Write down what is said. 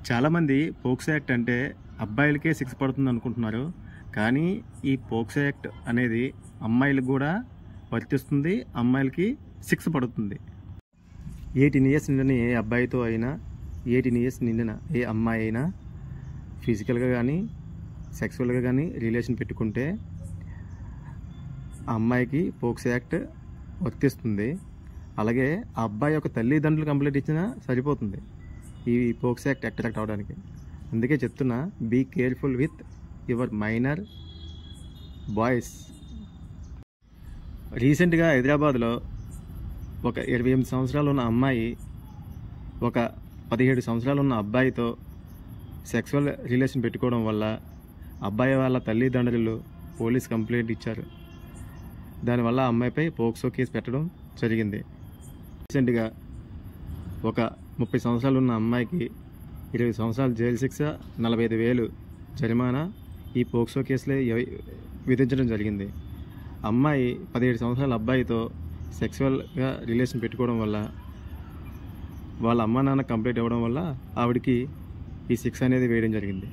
చాలామంది POCSO act అంటే అబ్బాయిలకే శిక్ష పడుతుంది అనుకుంటున్నారు. కానీ ఈ పోక్సో యాక్ట్ అనేది అమ్మాయిలకు కూడా వర్తిస్తుంది, అమ్మాయిలకి శిక్ష పడుతుంది. 18 ఇయర్స్ నిండిన ఏ అబ్బాయితో అయినా, 18 ఇయర్స్ నిండిన ఏ అమ్మాయి అయినా ఫిజికల్గా కానీ సెక్సువల్గా కానీ రిలేషన్ పెట్టుకుంటే ఆ అమ్మాయికి పోక్సో యాక్ట్ వర్తిస్తుంది. అలాగే ఆ అబ్బాయి యొక్క తల్లిదండ్రులు కంప్లైంట్ ఇచ్చినా సరిపోతుంది ఈ పోక్సో యాక్ట్ అట్రాక్ట్ అవడానికి. అందుకే చెప్తున్నా, be careful with your minor boys. రీసెంట్గా హైదరాబాద్లో ఒక 28 సంవత్సరాలు ఉన్న అమ్మాయి ఒక 17 సంవత్సరాలు ఉన్న అబ్బాయితో సెక్సువల్ రిలేషన్ పెట్టుకోవడం వల్ల అబ్బాయి వాళ్ళ తల్లిదండ్రులు పోలీస్ కంప్లైంట్ ఇచ్చారు. దానివల్ల అమ్మాయిపై పోక్సో కేసు పెట్టడం జరిగింది. రీసెంట్గా ఒక 30 సంవత్సరాలు ఉన్న అమ్మాయికి 20 సంవత్సరాలు జైలు శిక్ష, 45,000 జరిమానా ఈ పోక్సో కేసులే విధించడం జరిగింది. అమ్మాయి 17 సంవత్సరాల అబ్బాయితో సెక్సువల్గా రిలేషన్ పెట్టుకోవడం వల్ల వాళ్ళ అమ్మా నాన్న కంప్లైంట్ ఇవ్వడం వల్ల ఆవిడికి ఈ శిక్ష అనేది వేయడం జరిగింది.